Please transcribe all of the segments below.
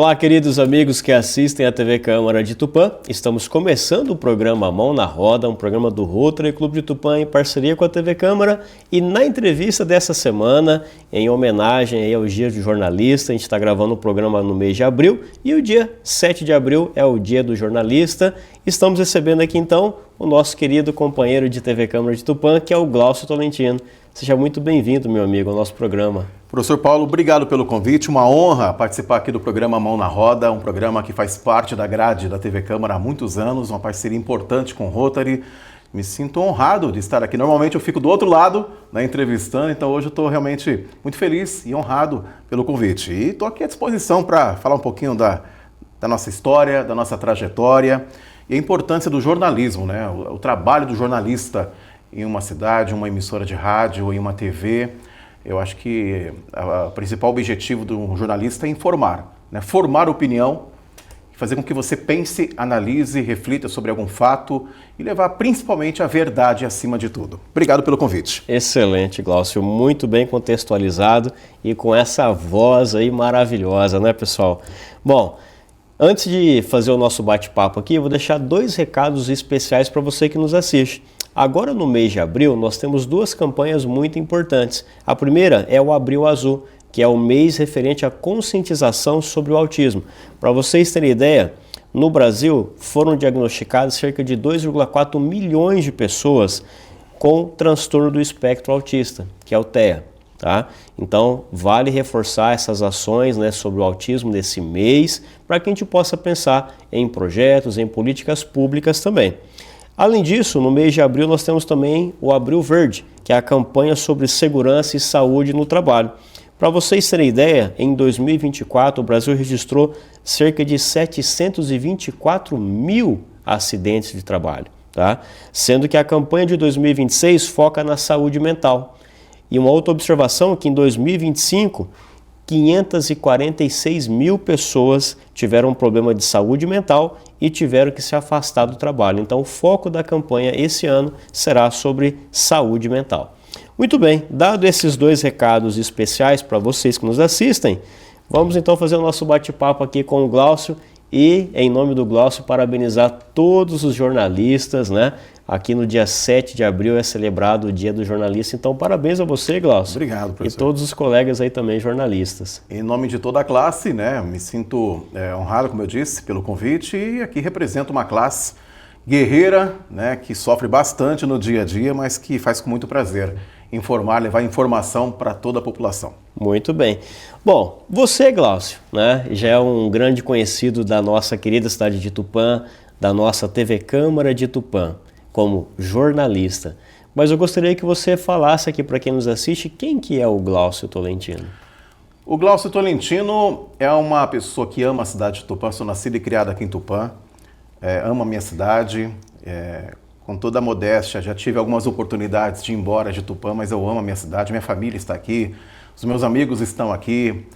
Olá, queridos amigos que assistem à TV Câmara de Tupã. Estamos começando o programa Mão na Roda, um programa do Rotary Clube de Tupã em parceria com a TV Câmara. E na entrevista dessa semana, em homenagem aí ao Dia do Jornalista, a gente está gravando o programa no mês de abril e o dia 7 de abril é o Dia do Jornalista. Estamos recebendo aqui então o nosso querido companheiro de TV Câmara de Tupã, que é o Glaucio Tolentino. Seja muito bem-vindo, meu amigo, ao nosso programa. Professor Paulo, obrigado pelo convite. Uma honra participar aqui do programa Mão na Roda, um programa que faz parte da grade da TV Câmara há muitos anos, uma parceria importante com o Rotary. Me sinto honrado de estar aqui. Normalmente eu fico do outro lado, entrevistando, então hoje eu estou realmente muito feliz e honrado pelo convite. E estou aqui à disposição para falar um pouquinho da nossa história, da nossa trajetória e a importância do jornalismo, né? O trabalho do jornalista em uma cidade, uma emissora de rádio ou em uma TV. Eu acho que o principal objetivo do jornalista é informar, né? Formar opinião, fazer com que você pense, analise, reflita sobre algum fato e levar principalmente a verdade acima de tudo. Obrigado pelo convite. Excelente, Glaucio, muito bem contextualizado e com essa voz aí maravilhosa, né, pessoal? Bom, antes de fazer o nosso bate-papo aqui, eu vou deixar 2 recados especiais para você que nos assiste. Agora no mês de abril nós temos 2 campanhas muito importantes. A primeira é o Abril Azul, que é o mês referente à conscientização sobre o autismo. Para vocês terem ideia, no Brasil foram diagnosticadas cerca de 2,4 milhões de pessoas com transtorno do espectro autista, que é o TEA. Tá? Então vale reforçar essas ações, né, sobre o autismo nesse mês, para que a gente possa pensar em projetos, em políticas públicas também. Além disso, no mês de abril nós temos também o Abril Verde, que é a campanha sobre segurança e saúde no trabalho. Para vocês terem ideia, em 2024 o Brasil registrou cerca de 724 mil acidentes de trabalho, tá? Sendo que a campanha de 2026 foca na saúde mental. E uma outra observação é que em 2025, 546 mil pessoas tiveram um problema de saúde mental e tiveram que se afastar do trabalho. Então o foco da campanha esse ano será sobre saúde mental. Muito bem, dado esses 2 recados especiais para vocês que nos assistem, vamos então fazer o nosso bate-papo aqui com o Glaucio e, em nome do Glaucio, parabenizar todos os jornalistas, né? Aqui no dia 7 de abril é celebrado o Dia do Jornalista, então parabéns a você, Glaucio. Obrigado, professor. E todos os colegas aí também jornalistas. Em nome de toda a classe, né? Me sinto honrado, como eu disse, pelo convite e aqui represento uma classe guerreira, né? Que sofre bastante no dia a dia, mas que faz com muito prazer informar, levar informação para toda a população. Muito bem. Bom, você, Glaucio, né? Já é um grande conhecido da nossa querida cidade de Tupã, da nossa TV Câmara de Tupã, como jornalista. Mas eu gostaria que você falasse aqui para quem nos assiste, quem que é o Glaucio Tolentino? O Glaucio Tolentino é uma pessoa que ama a cidade de Tupã. Sou nascido e criado aqui em Tupã, amo a minha cidade, com toda a modéstia. Já tive algumas oportunidades de ir embora de Tupã, mas eu amo a minha cidade, minha família está aqui, os meus amigos estão aqui,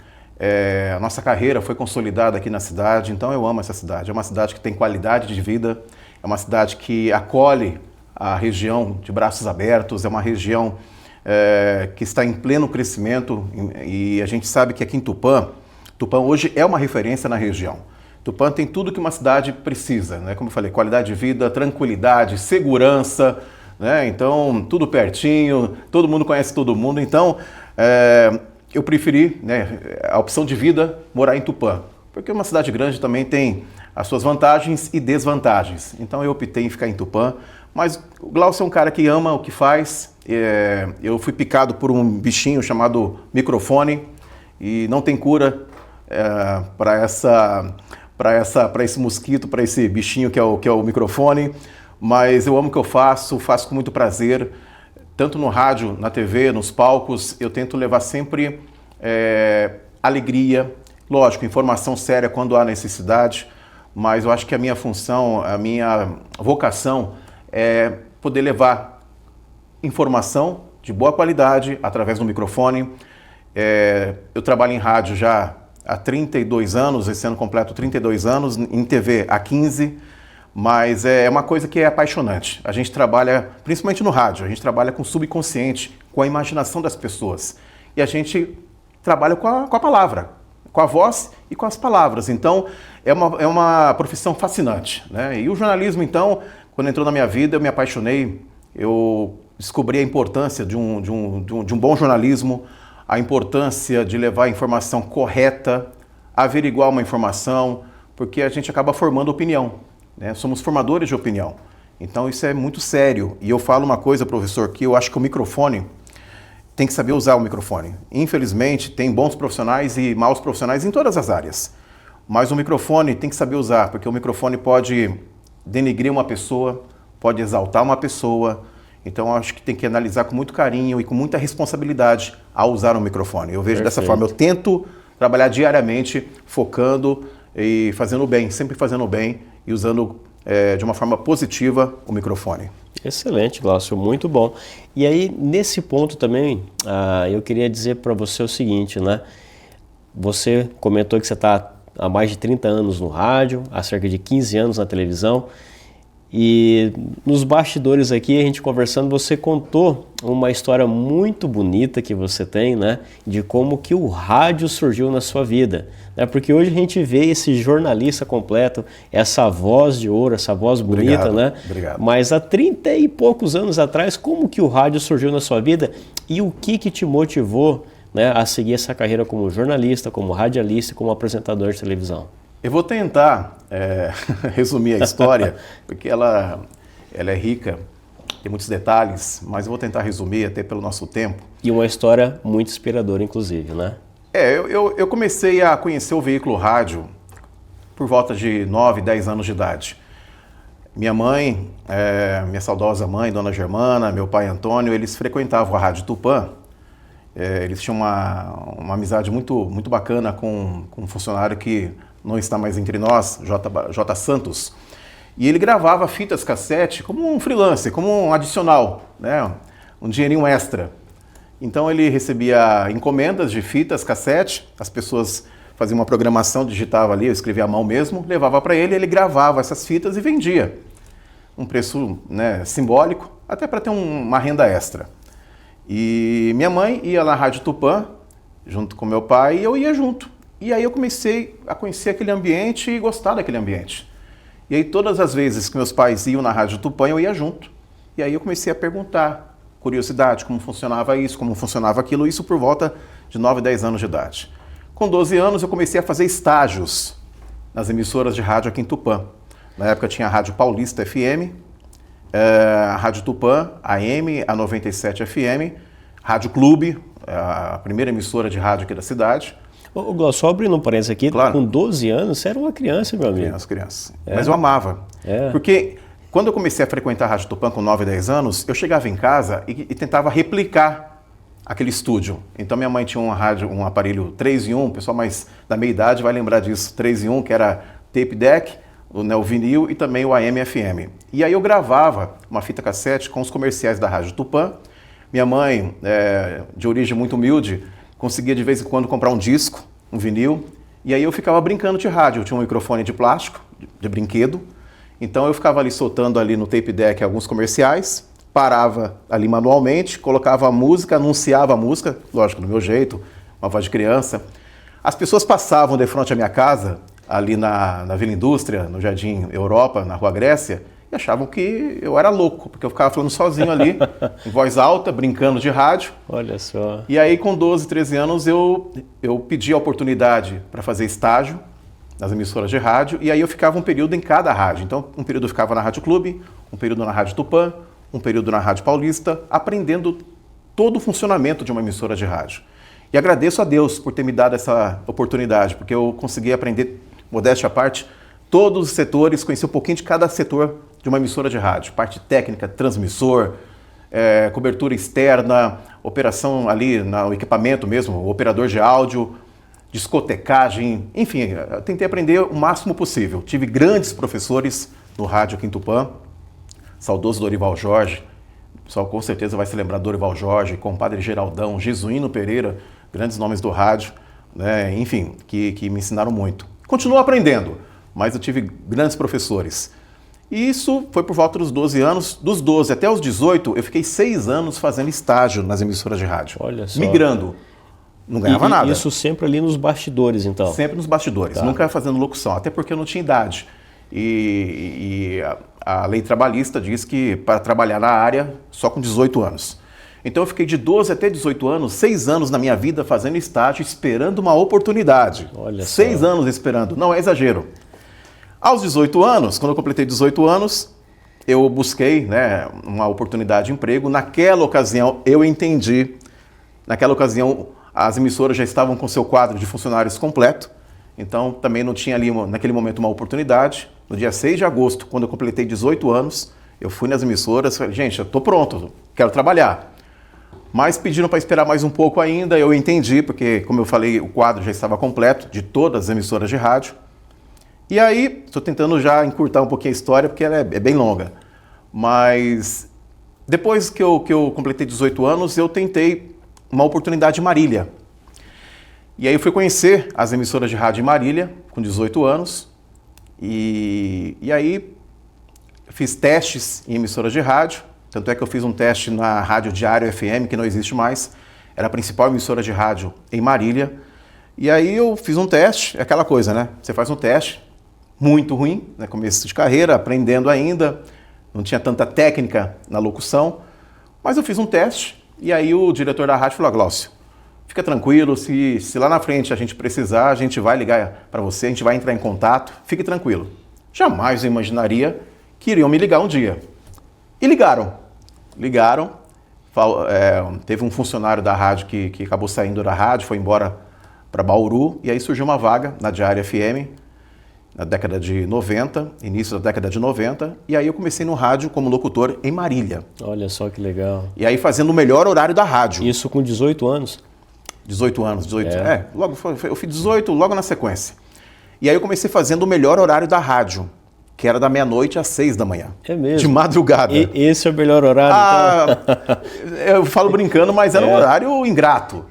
a nossa carreira foi consolidada aqui na cidade, então eu amo essa cidade. É uma cidade que tem qualidade de vida, é uma cidade que acolhe a região de braços abertos, é uma região que está em pleno crescimento e a gente sabe que aqui em Tupã hoje é uma referência na região. Tupã tem tudo que uma cidade precisa, né? Como eu falei, qualidade de vida, tranquilidade, segurança, né? Então tudo pertinho, todo mundo conhece todo mundo, então eu preferi, né, a opção de vida morar em Tupã, porque uma cidade grande também tem as suas vantagens e desvantagens. Então eu optei em ficar em Tupã, mas o Glaucio é um cara que ama o que faz. Eu fui picado por um bichinho chamado microfone e não tem cura para esse mosquito, para esse bichinho que é o microfone, mas eu amo o que eu faço com muito prazer, tanto no rádio, na TV, nos palcos. Eu tento levar sempre alegria, lógico, informação séria quando há necessidade, mas eu acho que a minha função, a minha vocação é poder levar informação de boa qualidade através do microfone. Eu trabalho em rádio já há 32 anos, esse ano completo 32 anos, em TV há 15, mas é uma coisa que é apaixonante. A gente trabalha, principalmente no rádio, a gente trabalha com o subconsciente, com a imaginação das pessoas. E a gente trabalha com a palavra, com a voz e com as palavras. Então, é uma profissão fascinante, né? E o jornalismo, então, quando entrou na minha vida, eu me apaixonei, eu descobri a importância de um bom jornalismo, a importância de levar a informação correta, averiguar uma informação, porque a gente acaba formando opinião, né? Somos formadores de opinião. Então isso é muito sério. E eu falo uma coisa, professor, que eu acho que o microfone, tem que saber usar o microfone. Infelizmente, tem bons profissionais e maus profissionais em todas as áreas. Mas o microfone tem que saber usar, porque o microfone pode denegrir uma pessoa, pode exaltar uma pessoa. Então eu acho que tem que analisar com muito carinho e com muita responsabilidade ao usar o microfone. Eu vejo dessa forma, eu tento trabalhar diariamente, focando e fazendo bem, sempre fazendo bem e usando de uma forma positiva o microfone. Excelente, Glaucio, muito bom. E aí, nesse ponto também, eu queria dizer para você o seguinte, né? Você comentou que você está há mais de 30 anos no rádio, há cerca de 15 anos na televisão, e nos bastidores aqui, a gente conversando, você contou uma história muito bonita que você tem, né? De como que o rádio surgiu na sua vida, né? Porque hoje a gente vê esse jornalista completo, essa voz de ouro, essa voz bonita, né? Obrigado. Mas há 30 e poucos anos atrás, como que o rádio surgiu na sua vida e o que te motivou, né, a seguir essa carreira como jornalista, como radialista, como apresentador de televisão? Eu vou tentar resumir a história, porque ela é rica, tem muitos detalhes, mas eu vou tentar resumir até pelo nosso tempo. E uma história muito inspiradora, inclusive, né? Eu comecei a conhecer o veículo rádio por volta de 9, 10 anos de idade. Minha mãe, minha saudosa mãe, Dona Germana, meu pai Antônio, eles frequentavam a Rádio Tupã. Eles tinham uma amizade muito bacana com um funcionário que não está mais entre nós, J. Santos. E ele gravava fitas cassete como um freelancer, como um adicional, né? Um dinheirinho extra. Então ele recebia encomendas de fitas cassete, as pessoas faziam uma programação, digitava ali, eu escrevia à mão mesmo, levava para ele, ele gravava essas fitas e vendia. Um preço, né, simbólico, até para ter uma renda extra. E minha mãe ia na Rádio Tupã, junto com meu pai, e eu ia junto. E aí eu comecei a conhecer aquele ambiente e gostar daquele ambiente. E aí todas as vezes que meus pais iam na Rádio Tupã, eu ia junto. E aí eu comecei a perguntar, curiosidade, como funcionava isso, como funcionava aquilo, isso por volta de 9, 10 anos de idade. Com 12 anos eu comecei a fazer estágios nas emissoras de rádio aqui em Tupã. Na época tinha a Rádio Paulista FM, a Rádio Tupã, AM, a 97 FM, Rádio Clube, a primeira emissora de rádio aqui da cidade. Ô, Glaucio, só abrindo um parênteses aqui, claro. Com 12 anos, você era uma criança, meu amigo. Criança. Mas eu amava. Porque quando eu comecei a frequentar a Rádio Tupã com 9, 10 anos, eu chegava em casa e tentava replicar aquele estúdio. Então minha mãe tinha um aparelho 3 em 1, o pessoal mais da meia idade vai lembrar disso, 3 em 1, que era tape deck, o vinil e também o AM FM. E aí eu gravava uma fita cassete com os comerciais da Rádio Tupã. Minha mãe, de origem muito humilde, conseguia de vez em quando comprar um disco, um vinil, e aí eu ficava brincando de rádio. Eu tinha um microfone de plástico, de brinquedo, então eu ficava ali soltando ali no tape deck alguns comerciais, parava ali manualmente, colocava a música, anunciava a música, lógico, do meu jeito, uma voz de criança. As pessoas passavam de frente à minha casa, ali na Vila Indústria, no Jardim Europa, na Rua Grécia, e achavam que eu era louco, porque eu ficava falando sozinho ali, em voz alta, brincando de rádio. Olha só. E aí, com 12, 13 anos, eu pedi a oportunidade para fazer estágio nas emissoras de rádio, e aí eu ficava um período em cada rádio. Então, um período eu ficava na Rádio Clube, um período na Rádio Tupã, um período na Rádio Paulista, aprendendo todo o funcionamento de uma emissora de rádio. E agradeço a Deus por ter me dado essa oportunidade, porque eu consegui aprender, modéstia à parte, todos os setores, conheci um pouquinho de cada setor de uma emissora de rádio. Parte técnica, transmissor, cobertura externa, operação ali no equipamento mesmo, o operador de áudio, discotecagem, enfim, eu tentei aprender o máximo possível. Tive grandes professores no rádio aqui em Tupã, saudoso Dorival Jorge, o pessoal com certeza vai se lembrar do Dorival Jorge, compadre Geraldão, Jesuíno Pereira, grandes nomes do rádio, né? Enfim, que me ensinaram muito. Continuo aprendendo, mas eu tive grandes professores. E isso foi por volta dos 12 anos. Dos 12 até os 18, eu fiquei 6 anos fazendo estágio nas emissoras de rádio. Olha só. Migrando. Não ganhava nada. Isso sempre ali nos bastidores, então? Sempre nos bastidores, nunca fazendo locução, até porque eu não tinha idade. E a lei trabalhista diz que para trabalhar na área só com 18 anos. Então eu fiquei de 12 até 18 anos, 6 anos na minha vida fazendo estágio, esperando uma oportunidade. Olha só. 6 anos esperando, não é exagero. Aos 18 anos, quando eu completei 18 anos, eu busquei, né, uma oportunidade de emprego. Naquela ocasião eu entendi, naquela ocasião as emissoras já estavam com seu quadro de funcionários completo, então também não tinha ali naquele momento uma oportunidade. No dia 6 de agosto, quando eu completei 18 anos, eu fui nas emissoras e falei, gente, eu estou pronto, quero trabalhar. Mas pediram para esperar mais um pouco ainda, eu entendi, porque, como eu falei, o quadro já estava completo, de todas as emissoras de rádio. E aí, estou tentando já encurtar um pouquinho a história, porque ela é bem longa. Mas, depois que eu completei 18 anos, eu tentei uma oportunidade em Marília. E aí eu fui conhecer as emissoras de rádio em Marília, com 18 anos. E aí, fiz testes em emissoras de rádio. Tanto é que eu fiz um teste na Rádio Diário FM, que não existe mais. Era a principal emissora de rádio em Marília. E aí eu fiz um teste, é aquela coisa, né? Você faz um teste, muito ruim, né? Começo de carreira, aprendendo ainda. Não tinha tanta técnica na locução. Mas eu fiz um teste e aí o diretor da rádio falou, Glaucio, fica tranquilo, se lá na frente a gente precisar, a gente vai ligar para você, a gente vai entrar em contato, fique tranquilo. Jamais eu imaginaria que iriam me ligar um dia. E ligaram, teve um funcionário da rádio que acabou saindo da rádio, foi embora para Bauru, e aí surgiu uma vaga na Diário FM, na década de 90, início da década de 90, e aí eu comecei no rádio como locutor em Marília. Olha só que legal. E aí fazendo o melhor horário da rádio. Isso com 18 anos? 18 anos. Eu fiz 18 logo na sequência. E aí eu comecei fazendo o melhor horário da rádio, que era da meia-noite às 6 da manhã. É mesmo? De madrugada. Esse é o melhor horário? Então? Eu falo brincando, mas era um horário ingrato.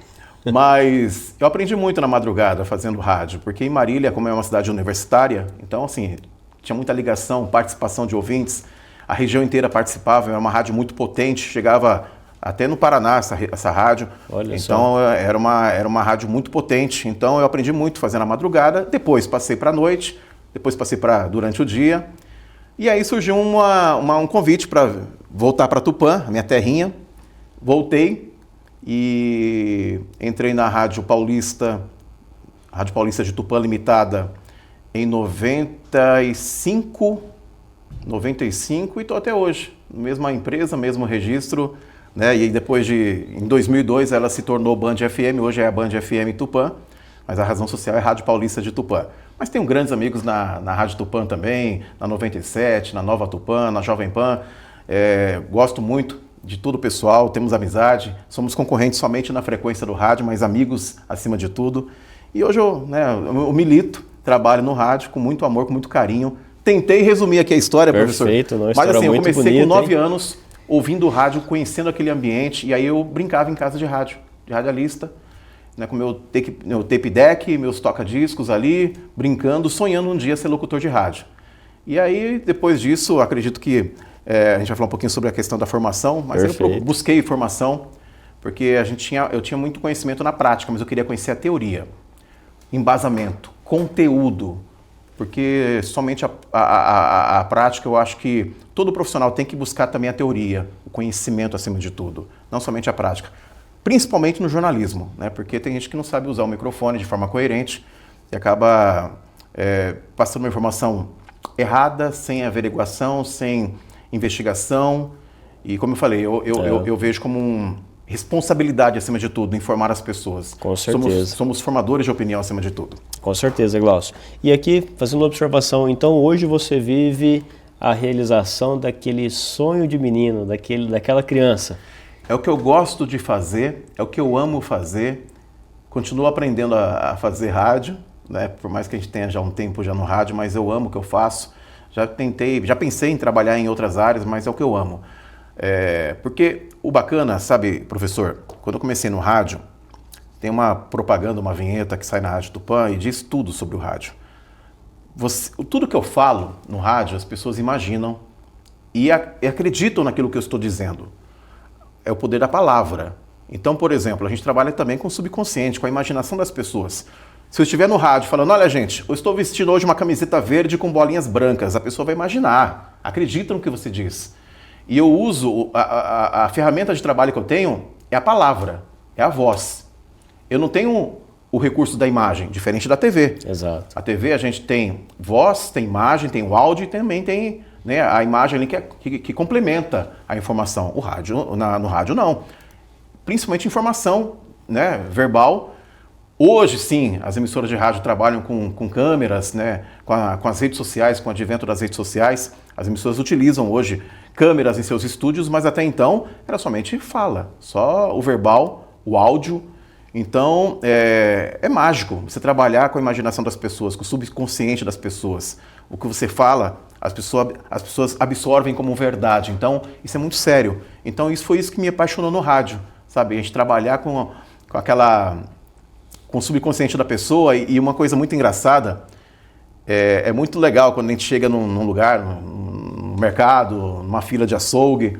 Mas eu aprendi muito na madrugada fazendo rádio, porque em Marília, como é uma cidade universitária, então assim, tinha muita ligação, participação de ouvintes, a região inteira participava, era uma rádio muito potente, chegava até no Paraná essa rádio. Olha então só. era uma rádio muito potente, então eu aprendi muito fazendo na madrugada, depois passei para a noite, depois passei para durante o dia, e aí surgiu um convite para voltar para Tupã, a minha terrinha. Voltei e entrei na Rádio Paulista de Tupã Limitada em 95 e estou até hoje, mesma empresa, mesmo registro, né? E depois em 2002 ela se tornou Band FM, hoje é a Band FM Tupã, mas a razão social é Rádio Paulista de Tupã. Mas tenho grandes amigos na Rádio Tupã também, na 97, na Nova Tupã, na Jovem Pan. Gosto muito de tudo o pessoal, temos amizade, somos concorrentes somente na frequência do rádio, mas amigos acima de tudo. E hoje eu milito, trabalho no rádio com muito amor, com muito carinho. Tentei resumir aqui a história, professor. Perfeito, mas assim, eu comecei bonita, com 9 anos, ouvindo rádio, conhecendo aquele ambiente, e aí eu brincava em casa de radialista, né, com meu tape deck, meus toca-discos ali, brincando, sonhando um dia ser locutor de rádio. E aí, depois disso, acredito que a gente vai falar um pouquinho sobre a questão da formação, mas eu busquei formação, porque eu tinha muito conhecimento na prática, mas eu queria conhecer a teoria, embasamento, conteúdo, porque somente a prática, eu acho que todo profissional tem que buscar também a teoria, o conhecimento acima de tudo, não somente a prática. Principalmente no jornalismo, né? Porque tem gente que não sabe usar o microfone de forma coerente e acaba passando uma informação errada, sem averiguação, sem investigação. E como eu falei, eu vejo como responsabilidade acima de tudo, informar as pessoas. Com certeza. Somos formadores de opinião acima de tudo. Com certeza, Glaucio. E aqui, fazendo uma observação, então hoje você vive a realização daquele sonho de menino, daquela criança. É o que eu gosto de fazer, é o que eu amo fazer. Continuo aprendendo a fazer rádio, né? Por mais que a gente tenha já um tempo já no rádio, mas eu amo o que eu faço. Já pensei em trabalhar em outras áreas, mas é o que eu amo. Porque o bacana, sabe, professor, quando eu comecei no rádio, tem uma propaganda, uma vinheta que sai na Rádio Tupã e diz tudo sobre o rádio. Tudo que eu falo no rádio, as pessoas imaginam e acreditam naquilo que eu estou dizendo. É o poder da palavra. Então, por exemplo, a gente trabalha também com o subconsciente, com a imaginação das pessoas. Se eu estiver no rádio falando, olha gente, eu estou vestindo hoje uma camiseta verde com bolinhas brancas, a pessoa vai imaginar, acredita no que você diz. E eu uso, a ferramenta de trabalho que eu tenho é a palavra, é a voz. Eu não tenho o recurso da imagem, diferente da TV. Exato. A TV a gente tem voz, tem imagem, tem o áudio e também tem, né, a imagem ali que complementa a informação. O rádio, no rádio não. Principalmente informação, né, verbal. Hoje, sim, as emissoras de rádio trabalham com câmeras, né, com as redes sociais, com o advento das redes sociais. As emissoras utilizam hoje câmeras em seus estúdios, mas até então era somente fala, só o verbal, o áudio. Então, é mágico você trabalhar com a imaginação das pessoas, com o subconsciente das pessoas. O que você fala, as pessoas absorvem como verdade. Então, isso é muito sério. Então, foi isso que me apaixonou no rádio, sabe? A gente trabalhar com o subconsciente da pessoa. E uma coisa muito engraçada, é muito legal quando a gente chega num lugar, no mercado, numa fila de açougue,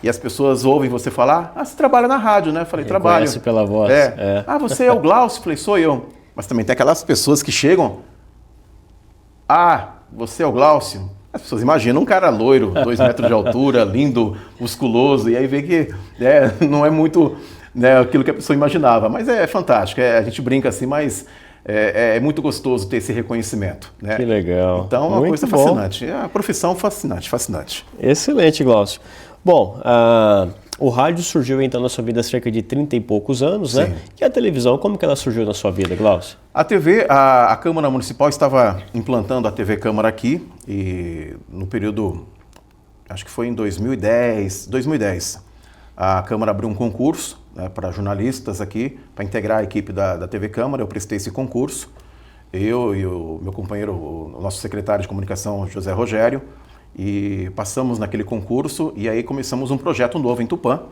e as pessoas ouvem você falar, você trabalha na rádio, né? Eu falei, trabalho. Conhece pela voz. Você é o Glaucio? Eu falei, sou eu. Mas também tem aquelas pessoas que chegam, você é o Glaucio? As pessoas imaginam um cara loiro, 2 metros de altura, lindo, musculoso, e aí vê que não é muito, né, aquilo que a pessoa imaginava. Mas é fantástico, a gente brinca assim, mas é muito gostoso ter esse reconhecimento. Né? Que legal. Então, é uma coisa fascinante. É uma profissão fascinante, fascinante. Excelente, Glaucio. Bom, o rádio surgiu então na sua vida há cerca de 30 e poucos anos, Sim. né? E a televisão, como que ela surgiu na sua vida, Glaucio? A TV, a Câmara Municipal estava implantando a TV Câmara aqui, e no período, acho que foi em 2010, a Câmara abriu um concurso, né, para jornalistas aqui, para integrar a equipe da TV Câmara. Eu prestei esse concurso, eu e o meu companheiro, o nosso secretário de comunicação, José Rogério, e passamos naquele concurso e aí começamos um projeto novo em Tupã.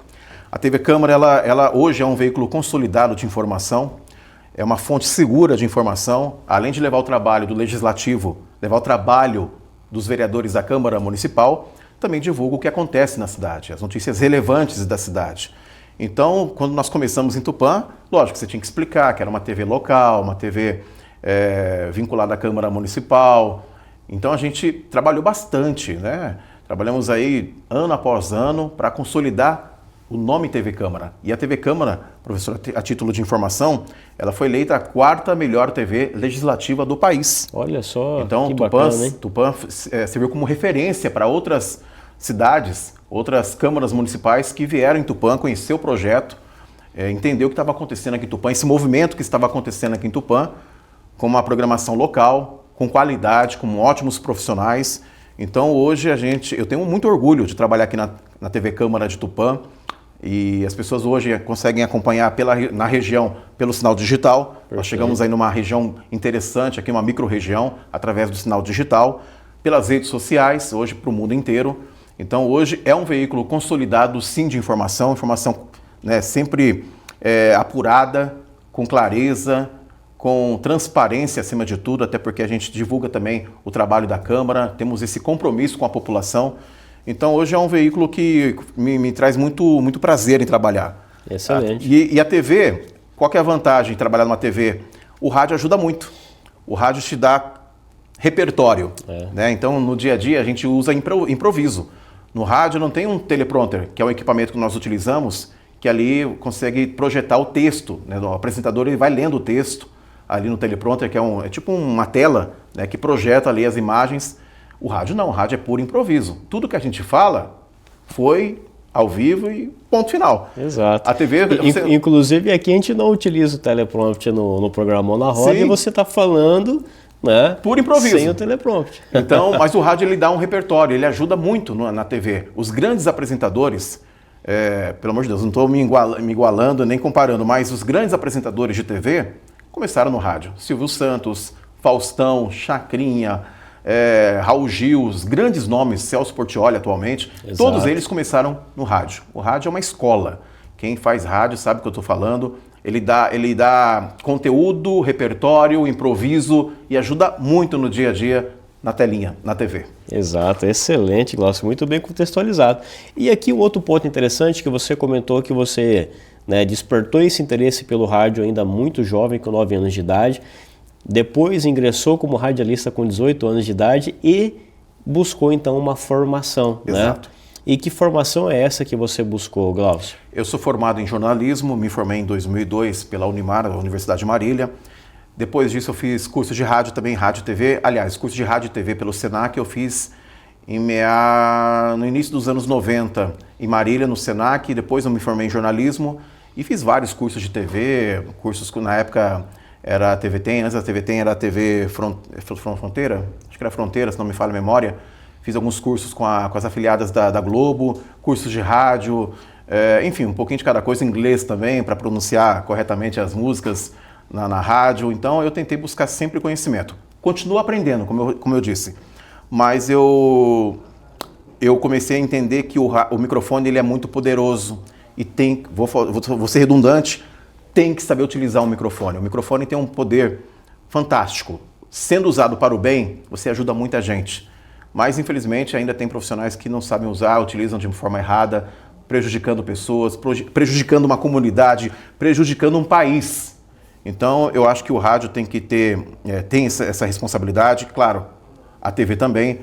A TV Câmara, ela hoje é um veículo consolidado de informação, é uma fonte segura de informação, além de levar o trabalho do Legislativo, levar o trabalho dos vereadores da Câmara Municipal, também divulga o que acontece na cidade, as notícias relevantes da cidade. Então, quando nós começamos em Tupã, lógico que você tinha que explicar que era uma TV local, uma TV vinculada à Câmara Municipal. Então a gente trabalhou bastante, né? Trabalhamos aí ano após ano para consolidar o nome TV Câmara. E a TV Câmara, professor, a título de informação, ela foi eleita a 4ª melhor TV legislativa do país. Olha só, então, que bacana, hein? Tupã serviu como referência para outras cidades, outras câmaras municipais que vieram em Tupã conhecer o projeto, entender o que estava acontecendo aqui em Tupã, esse movimento que estava acontecendo aqui em Tupã, com uma programação local, com qualidade, com ótimos profissionais. Então hoje eu tenho muito orgulho de trabalhar aqui na TV Câmara de Tupã, e as pessoas hoje conseguem acompanhar na região pelo sinal digital. Perfeito. Nós chegamos aí numa região interessante, aqui uma micro-região, através do sinal digital, pelas redes sociais, hoje para o mundo inteiro. Então hoje é um veículo consolidado, sim, de informação, né, sempre apurada, com clareza, com transparência acima de tudo, até porque a gente divulga também o trabalho da Câmara, temos esse compromisso com a população. Então hoje é um veículo que me traz muito prazer em trabalhar. Excelente. E a TV, qual que é a vantagem de trabalhar numa TV? O rádio ajuda muito. O rádio te dá repertório. Né? Então no dia a dia a gente usa improviso. No rádio não tem um teleprompter, que é um equipamento que nós utilizamos, que ali consegue projetar o texto. Né? O apresentador ele vai lendo o texto ali no teleprompter, que é tipo uma tela, né, que projeta ali as imagens. O rádio não, o rádio é puro improviso. Tudo que a gente fala foi ao vivo e ponto final. Exato. A TV... Inclusive aqui a gente não utiliza o teleprompter no programa ou na roda. Sim. E você está falando, né, puro improviso. Sem o teleprompter. Então, mas o rádio ele dá um repertório, ele ajuda muito na TV. Os grandes apresentadores, pelo amor de Deus, não estou me igualando nem comparando, mas os grandes apresentadores de TV começaram no rádio. Silvio Santos, Faustão, Chacrinha, Raul Gil, os grandes nomes, Celso Portiolli atualmente, exato, todos eles começaram no rádio. O rádio é uma escola. Quem faz rádio sabe o que eu estou falando. Ele dá conteúdo, repertório, improviso e ajuda muito no dia a dia na telinha, na TV. Exato, excelente, Glaucio, muito bem contextualizado. E aqui um outro ponto interessante que você comentou que você né? Despertou esse interesse pelo rádio ainda muito jovem, com 9 anos de idade. Depois ingressou como radialista com 18 anos de idade e buscou então uma formação. Exato. Né? E que formação é essa que você buscou, Glaucio? Eu sou formado em jornalismo, me formei em 2002 pela Unimar, a Universidade de Marília. Depois disso eu fiz curso de rádio também, rádio e TV. Aliás, curso de rádio e TV pelo Senac eu fiz no início dos anos 90 em Marília, no Senac. Depois eu me formei em jornalismo e fiz vários cursos de TV, cursos que na época era a TV Tem, antes da TV Tem era a TV Fronteira, acho que era Fronteira, se não me falha a memória. Fiz alguns cursos com as afiliadas da Globo, cursos de rádio, enfim, um pouquinho de cada coisa, inglês também, para pronunciar corretamente as músicas na rádio. Então eu tentei buscar sempre conhecimento. Continuo aprendendo, como eu disse, mas eu comecei a entender que o microfone ele é muito poderoso e vou ser redundante, tem que saber utilizar o microfone. O microfone tem um poder fantástico. Sendo usado para o bem, você ajuda muita gente. Mas, infelizmente, ainda tem profissionais que não sabem usar, utilizam de forma errada, prejudicando pessoas, prejudicando uma comunidade, prejudicando um país. Então, eu acho que o rádio tem que tem essa responsabilidade, claro, a TV também.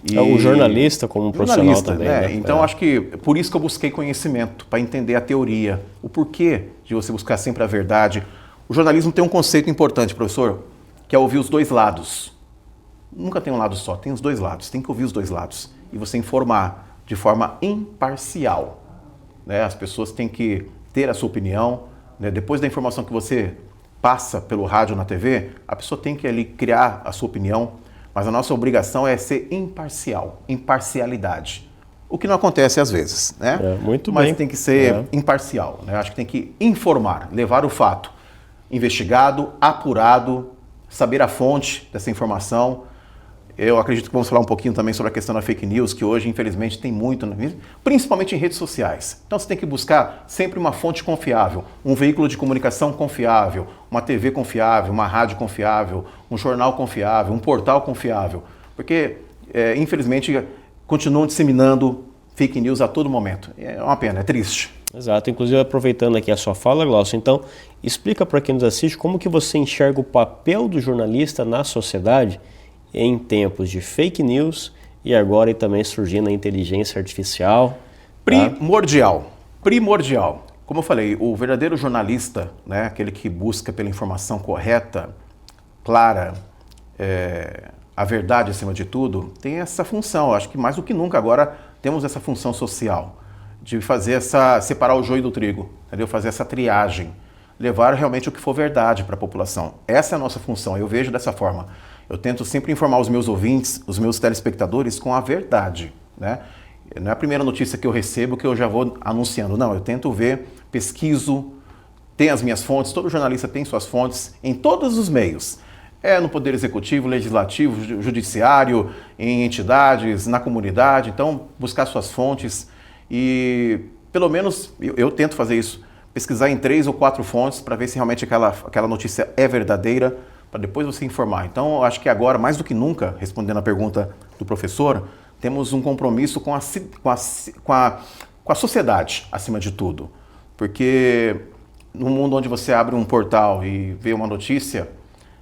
E o jornalista como um profissional também. Né? Então, acho que por isso que eu busquei conhecimento, para entender a teoria, o porquê de você buscar sempre a verdade. O jornalismo tem um conceito importante, professor, que é ouvir os dois lados. Nunca tem um lado só, tem os dois lados, tem que ouvir os dois lados e você informar de forma imparcial. Né? As pessoas têm que ter a sua opinião, né? Depois da informação que você passa pelo rádio ou na TV, a pessoa tem que ali criar a sua opinião, mas a nossa obrigação é ser imparcial, imparcialidade. O que não acontece às vezes, né? Muito mas bem. Tem que ser imparcial, né? Acho que tem que informar, levar o fato investigado, apurado, saber a fonte dessa informação. Eu acredito que vamos falar um pouquinho também sobre a questão da fake news, que hoje, infelizmente, tem muito, principalmente em redes sociais. Então, você tem que buscar sempre uma fonte confiável, um veículo de comunicação confiável, uma TV confiável, uma rádio confiável, um jornal confiável, um portal confiável. Porque, infelizmente, continuam disseminando fake news a todo momento. É uma pena, é triste. Exato. Inclusive, aproveitando aqui a sua fala, Glaucio, então, explica para quem nos assiste como que você enxerga o papel do jornalista na sociedade em tempos de fake news e agora também surgindo a inteligência artificial. Primordial. Como eu falei, o verdadeiro jornalista, né, aquele que busca pela informação correta, clara, a verdade acima de tudo, tem essa função. Eu acho que mais do que nunca agora temos essa função social de fazer separar o joio do trigo, entendeu? Fazer essa triagem, levar realmente o que for verdade para a população. Essa é a nossa função, eu vejo dessa forma. Eu tento sempre informar os meus ouvintes, os meus telespectadores com a verdade, né? Não é a primeira notícia que eu recebo que eu já vou anunciando, não. Eu tento ver, pesquiso, tenho as minhas fontes, todo jornalista tem suas fontes em todos os meios. No Poder Executivo, Legislativo, Judiciário, em entidades, na comunidade. Então, buscar suas fontes e, pelo menos, eu tento fazer isso, pesquisar em 3 ou 4 fontes para ver se realmente aquela notícia é verdadeira, para depois você informar. Então, eu acho que agora, mais do que nunca, respondendo a pergunta do professor, temos um compromisso com a sociedade, acima de tudo. Porque no mundo onde você abre um portal e vê uma notícia,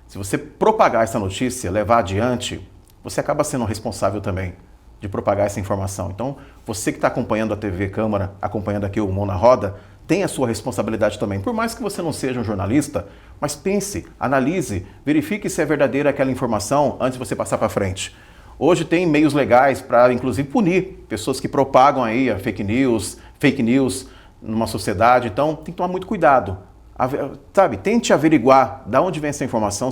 se você propagar essa notícia, levar adiante, você acaba sendo responsável também de propagar essa informação. Então, você que está acompanhando a TV Câmara, acompanhando aqui o Mão na Roda, tem a sua responsabilidade também. Por mais que você não seja um jornalista, mas pense, analise, verifique se é verdadeira aquela informação antes de você passar para frente. Hoje tem meios legais para, inclusive, punir pessoas que propagam aí a fake news numa sociedade. Então, tem que tomar muito cuidado. Sabe, tente averiguar de onde vem essa informação.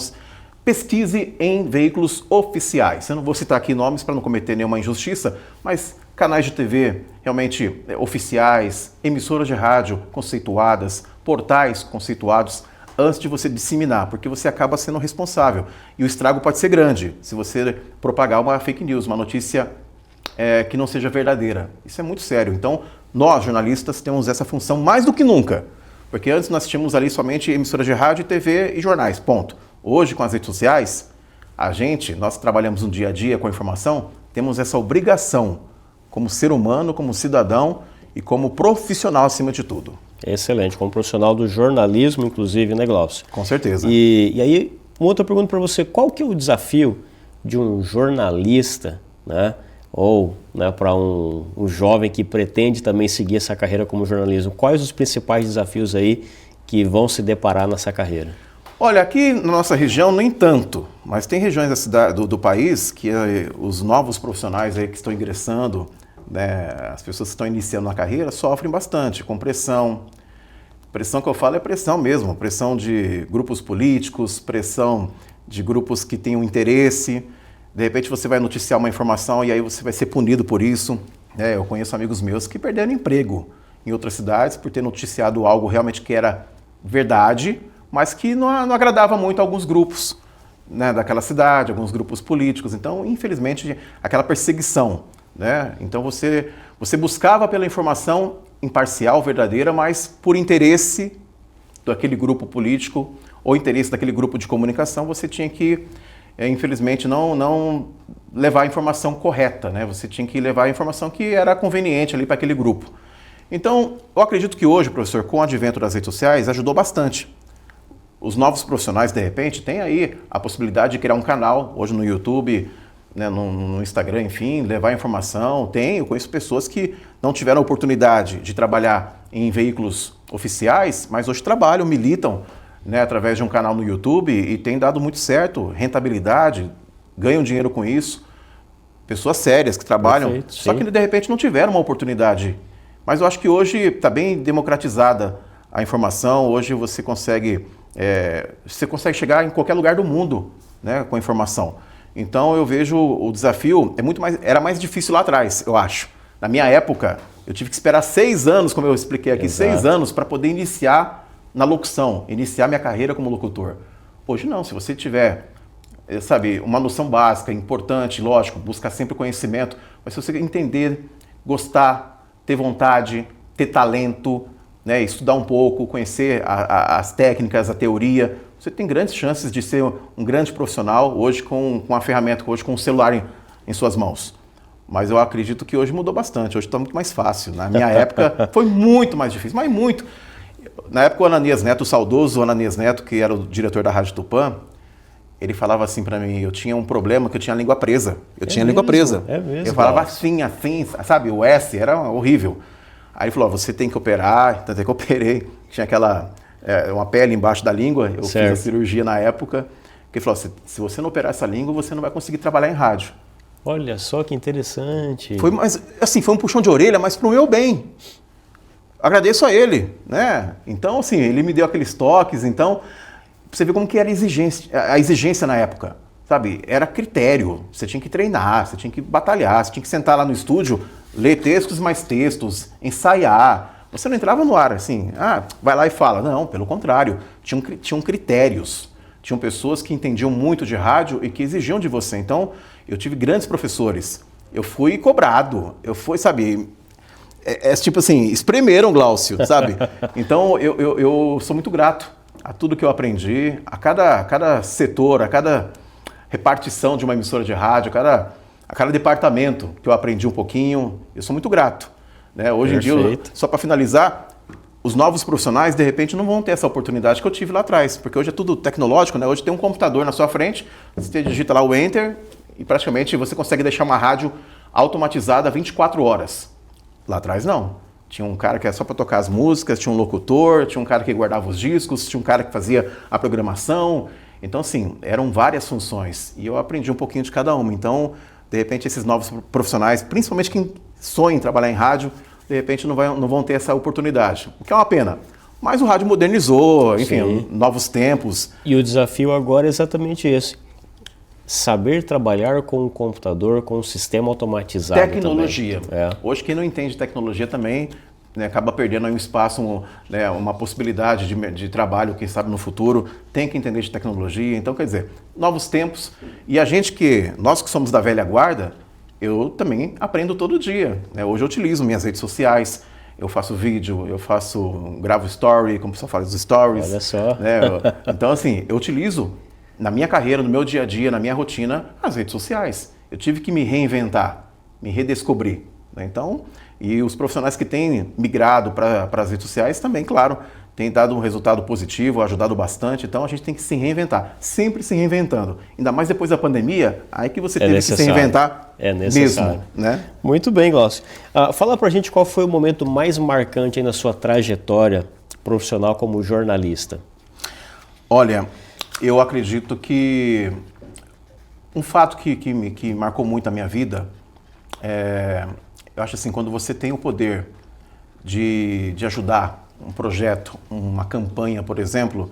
Pesquise em veículos oficiais. Eu não vou citar aqui nomes para não cometer nenhuma injustiça, mas canais de TV realmente oficiais, emissoras de rádio conceituadas, portais conceituados, antes de você disseminar, porque você acaba sendo responsável. E o estrago pode ser grande se você propagar uma fake news, uma notícia que não seja verdadeira. Isso é muito sério. Então, nós, jornalistas, temos essa função mais do que nunca. Porque antes nós tínhamos ali somente emissoras de rádio, TV e jornais, ponto. Hoje, com as redes sociais, nós trabalhamos no dia a dia com a informação, temos essa obrigação, como ser humano, como cidadão e como profissional acima de tudo. Excelente, como profissional do jornalismo, inclusive, né, Glaucio? Com certeza. E aí, uma outra pergunta para você, qual que é o desafio de um jornalista, né? Ou, né, para um jovem que pretende também seguir essa carreira como jornalismo? Quais os principais desafios aí que vão se deparar nessa carreira? Olha, aqui na nossa região nem tanto, mas tem regiões da cidade, do país que os novos profissionais aí que estão ingressando, né, as pessoas que estão iniciando na carreira sofrem bastante com pressão. Pressão que eu falo é pressão mesmo, pressão de grupos políticos, pressão de grupos que têm um interesse. De repente você vai noticiar uma informação e aí você vai ser punido por isso. Eu conheço amigos meus que perderam emprego em outras cidades por ter noticiado algo realmente que era verdade, mas que não agradava muito a alguns grupos, né, daquela cidade, alguns grupos políticos. Então, infelizmente, aquela perseguição, né? Então você buscava pela informação imparcial, verdadeira, mas por interesse daquele grupo político ou interesse daquele grupo de comunicação, você tinha que, infelizmente, não levar a informação correta, né? Você tinha que levar a informação que era conveniente ali para aquele grupo. Então, eu acredito que hoje, professor, com o advento das redes sociais, ajudou bastante. Os novos profissionais, de repente, têm aí a possibilidade de criar um canal, hoje no YouTube, né, no Instagram, enfim, levar informação. Eu conheço pessoas que não tiveram oportunidade de trabalhar em veículos oficiais, mas hoje trabalham, militam, né, através de um canal no YouTube e tem dado muito certo, rentabilidade, ganham dinheiro com isso. Pessoas sérias que trabalham, Perfeito, só sim. que de repente não tiveram uma oportunidade. Mas eu acho que hoje está bem democratizada a informação, hoje você consegue chegar em qualquer lugar do mundo, né, com a informação. Então eu vejo o desafio, era mais difícil lá atrás, eu acho. Na minha época, eu tive que esperar 6 anos, como eu expliquei aqui, Exato. 6 anos para poder iniciar na locução, iniciar minha carreira como locutor. Hoje não, se você tiver, sabe, uma noção básica, importante, lógico, buscar sempre conhecimento, mas se você entender, gostar, ter vontade, ter talento, né, estudar um pouco, conhecer as técnicas, a teoria, você tem grandes chances de ser um grande profissional hoje com a ferramenta, hoje com o celular em suas mãos. Mas eu acredito que hoje mudou bastante, hoje está muito mais fácil. Na minha época foi muito mais difícil, mas muito. Na época o Ananias Neto, o saudoso Ananias Neto, que era o diretor da Rádio Tupã, ele falava assim para mim, eu tinha um problema que eu tinha a língua presa. Eu tinha a língua presa. É mesmo. Eu falava assim, sabe, o S era horrível. Aí ele falou, você tem que operar, tanto é que eu operei, tinha uma pele embaixo da língua, eu fiz a cirurgia na época, que ele falou, se você não operar essa língua, você não vai conseguir trabalhar em rádio. Olha só que interessante. Foi um puxão de orelha, mas pro meu bem. Agradeço a ele, né? Então, assim, ele me deu aqueles toques, então, você vê como que era a exigência na época, sabe? Era critério, você tinha que treinar, você tinha que batalhar, você tinha que sentar lá no estúdio, ler textos mais textos, ensaiar. Você não entrava no ar assim, vai lá e fala. Não, pelo contrário, tinham critérios. Tinham pessoas que entendiam muito de rádio e que exigiam de você. Então, eu tive grandes professores. Eu fui cobrado. Eu fui, sabe, tipo assim, espremeram, Glaucio, sabe? Então, eu sou muito grato a tudo que eu aprendi, a cada setor, a cada repartição de uma emissora de rádio, a cada departamento que eu aprendi um pouquinho. Eu sou muito grato, né? Hoje Perfeito. em dia, só para finalizar, os novos profissionais, de repente, não vão ter essa oportunidade que eu tive lá atrás, porque hoje é tudo tecnológico, né? Hoje tem um computador na sua frente, você digita lá o Enter e praticamente você consegue deixar uma rádio automatizada 24 horas. Lá atrás, não. Tinha um cara que era só para tocar as músicas, tinha um locutor, tinha um cara que guardava os discos, tinha um cara que fazia a programação. Então, assim, eram várias funções e eu aprendi um pouquinho de cada uma. Então, de repente, esses novos profissionais, principalmente quem sonha em trabalhar em rádio, de repente não vão ter essa oportunidade, o que é uma pena. Mas o rádio modernizou, enfim, Sim. novos tempos. E o desafio agora é exatamente esse. Saber trabalhar com o computador, com o sistema automatizado. Tecnologia. Também. Hoje, quem não entende tecnologia também, né, acaba perdendo aí um espaço, né, uma possibilidade de trabalho, quem sabe no futuro, tem que entender de tecnologia. Então, quer dizer, novos tempos. E nós que somos da velha guarda, eu também aprendo todo dia, né? Hoje eu utilizo minhas redes sociais, eu faço vídeo, gravo story, como o pessoal fala dos stories. Olha só. Né? Então, assim, eu utilizo na minha carreira, no meu dia a dia, na minha rotina, as redes sociais. Eu tive que me reinventar, me redescobrir. né? Então, e os profissionais que têm migrado para as redes sociais também, claro, têm dado um resultado positivo, ajudado bastante. Então a gente tem que se reinventar, sempre se reinventando. Ainda mais depois da pandemia, aí que você teve que se reinventar mesmo, né? Muito bem, Glaucio. Fala pra gente qual foi o momento mais marcante aí na sua trajetória profissional como jornalista. Olha, eu acredito que um fato que marcou muito a minha vida eu acho assim, quando você tem o poder de ajudar um projeto, uma campanha, por exemplo,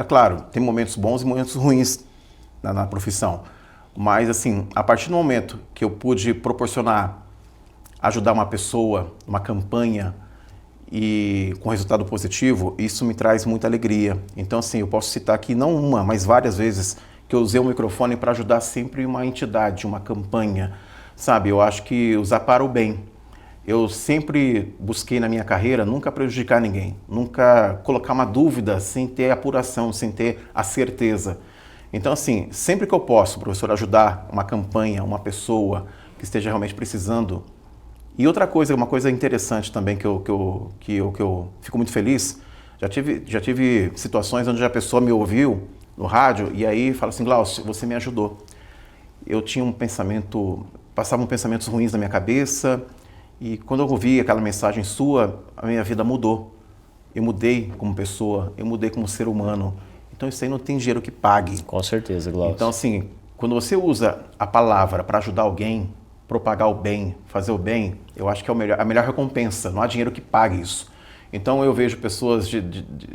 claro, tem momentos bons e momentos ruins na profissão, mas assim, a partir do momento que eu pude proporcionar, ajudar uma pessoa, uma campanha e com resultado positivo, isso me traz muita alegria. Então assim, eu posso citar aqui não uma, mas várias vezes que eu usei o microfone para ajudar sempre uma entidade, uma campanha, sabe? Eu acho que usar para o bem. Eu sempre busquei na minha carreira nunca prejudicar ninguém, nunca colocar uma dúvida sem ter apuração, sem ter a certeza. Então, assim, sempre que eu posso, professor, ajudar uma campanha, uma pessoa que esteja realmente precisando. E outra coisa, uma coisa interessante também que eu fico muito feliz, já tive situações onde a pessoa me ouviu no rádio e aí fala assim, Glaucio, você me ajudou. Eu tinha passavam pensamentos ruins na minha cabeça. E quando eu ouvi aquela mensagem sua, a minha vida mudou. Eu mudei como pessoa, eu mudei como ser humano. Então isso aí não tem dinheiro que pague. Com certeza, Glaucio. Então assim, quando você usa a palavra para ajudar alguém, propagar o bem, fazer o bem, eu acho que é a melhor recompensa. Não há dinheiro que pague isso. Então eu vejo pessoas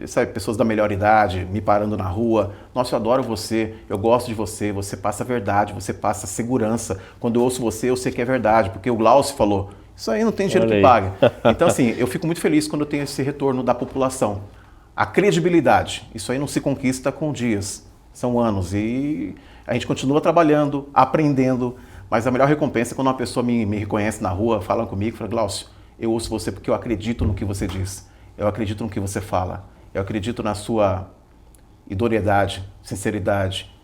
sabe, pessoas da melhor idade me parando na rua. Nossa, eu adoro você, eu gosto de você, você passa verdade, você passa segurança. Quando eu ouço você, eu sei que é verdade, porque o Glaucio falou. Isso aí não tem dinheiro que pague. Então, assim, eu fico muito feliz quando eu tenho esse retorno da população. A credibilidade, isso aí não se conquista com dias, são anos. E a gente continua trabalhando, aprendendo, mas a melhor recompensa é quando uma pessoa me reconhece na rua, fala comigo, fala, Glaucio, eu ouço você porque eu acredito no que você diz, eu acredito no que você fala, eu acredito na sua idoneidade, sinceridade,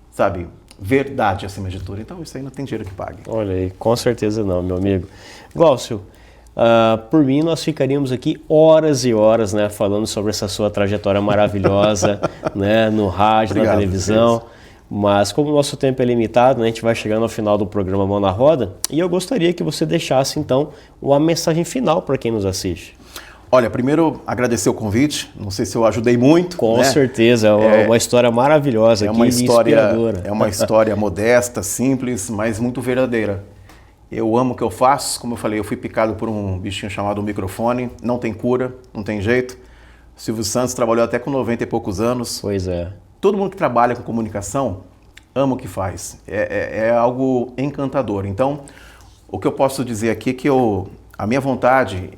sabe? Verdade acima de tudo. Então isso aí não tem dinheiro que pague. Olha aí, com certeza não, meu amigo. Glaucio, por mim nós ficaríamos aqui horas e horas, né, falando sobre essa sua trajetória maravilhosa, né, no rádio, obrigado, na televisão. Mas como o nosso tempo é limitado, né, a gente vai chegando ao final do programa Mão na Roda e eu gostaria que você deixasse então uma mensagem final para quem nos assiste. Olha, primeiro agradecer o convite, não sei se eu ajudei muito. Com certeza, é uma história maravilhosa, inspiradora. É uma história modesta, simples, mas muito verdadeira. Eu amo o que eu faço, como eu falei, eu fui picado por um bichinho chamado microfone, não tem cura, não tem jeito. Silvio Santos trabalhou até com 90 e poucos anos. Pois é. Todo mundo que trabalha com comunicação ama o que faz, é algo encantador. Então, o que eu posso dizer aqui é que a minha vontade...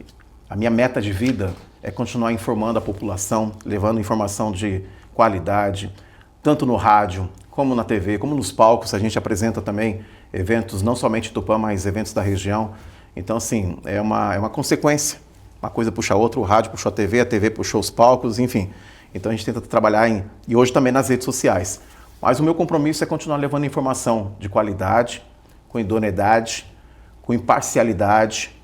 A minha meta de vida é continuar informando a população, levando informação de qualidade, tanto no rádio, como na TV, como nos palcos. A gente apresenta também eventos, não somente em Tupã, mas eventos da região. Então, assim, é uma consequência. Uma coisa puxa a outra, o rádio puxou a TV puxou os palcos, enfim. Então, a gente tenta trabalhar e hoje também nas redes sociais. Mas o meu compromisso é continuar levando informação de qualidade, com idoneidade, com imparcialidade,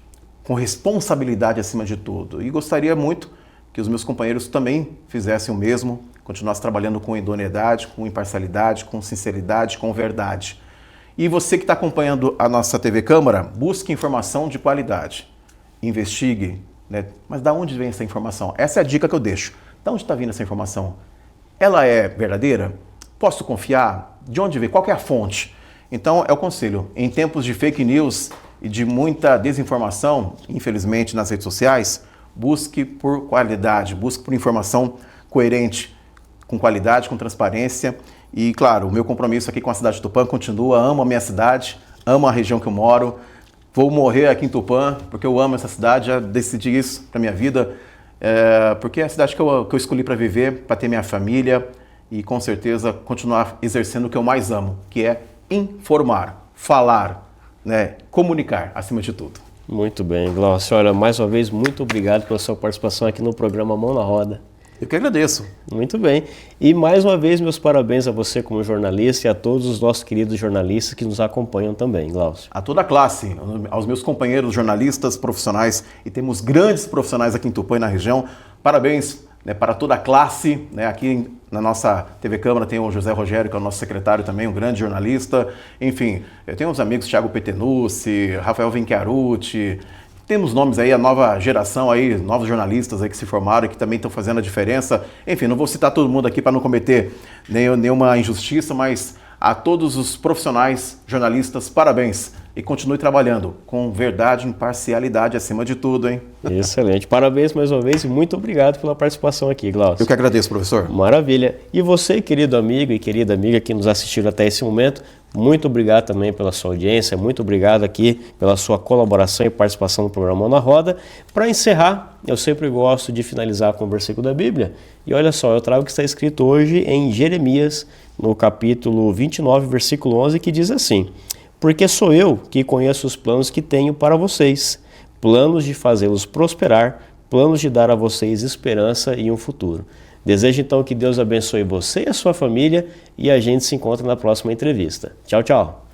com responsabilidade acima de tudo. E gostaria muito que os meus companheiros também fizessem o mesmo, continuassem trabalhando com idoneidade, com imparcialidade, com sinceridade, com verdade. E você que está acompanhando a nossa TV Câmara, busque informação de qualidade. Investigue, né? Mas da onde vem essa informação? Essa é a dica que eu deixo. Da onde está vindo essa informação? Ela é verdadeira? Posso confiar? De onde vem? Qual que é a fonte? Então, é o conselho. Em tempos de fake news e de muita desinformação, infelizmente, nas redes sociais, busque por qualidade, busque por informação coerente, com qualidade, com transparência. E, claro, o meu compromisso aqui com a cidade de Tupã continua. Amo a minha cidade, amo a região que eu moro. Vou morrer aqui em Tupã, porque eu amo essa cidade, já decidi isso para minha vida, porque é a cidade que eu escolhi para viver, para ter minha família e, com certeza, continuar exercendo o que eu mais amo, que é informar, falar, né, comunicar, acima de tudo. Muito bem, Glaucio. Olha, mais uma vez, muito obrigado pela sua participação aqui no programa Mão na Roda. Eu que agradeço. Muito bem. E mais uma vez, meus parabéns a você como jornalista e a todos os nossos queridos jornalistas que nos acompanham também, Glaucio. A toda a classe, aos meus companheiros jornalistas profissionais, e temos grandes profissionais aqui em Tupã e na região, parabéns, né, para toda a classe, né, aqui na nossa TV Câmara tem o José Rogério, que é o nosso secretário também, um grande jornalista. Enfim, eu tenho uns amigos, Thiago Petenucci, Rafael Venchiarucci. Temos nomes aí, a nova geração aí, novos jornalistas aí que se formaram e que também estão fazendo a diferença. Enfim, não vou citar todo mundo aqui para não cometer nenhuma injustiça, mas a todos os profissionais, jornalistas, parabéns. E continue trabalhando com verdade e imparcialidade acima de tudo, hein? Excelente. Parabéns mais uma vez e muito obrigado pela participação aqui, Glaucio. Eu que agradeço, professor. Maravilha. E você, querido amigo e querida amiga que nos assistiram até esse momento, muito obrigado também pela sua audiência, muito obrigado aqui pela sua colaboração e participação no programa Mão na Roda. Para encerrar, eu sempre gosto de finalizar com um versículo da Bíblia. E olha só, eu trago o que está escrito hoje em Jeremias, no capítulo 29, versículo 11, que diz assim: porque sou eu que conheço os planos que tenho para vocês, planos de fazê-los prosperar, planos de dar a vocês esperança e um futuro. Desejo então que Deus abençoe você e a sua família e a gente se encontra na próxima entrevista. Tchau, tchau!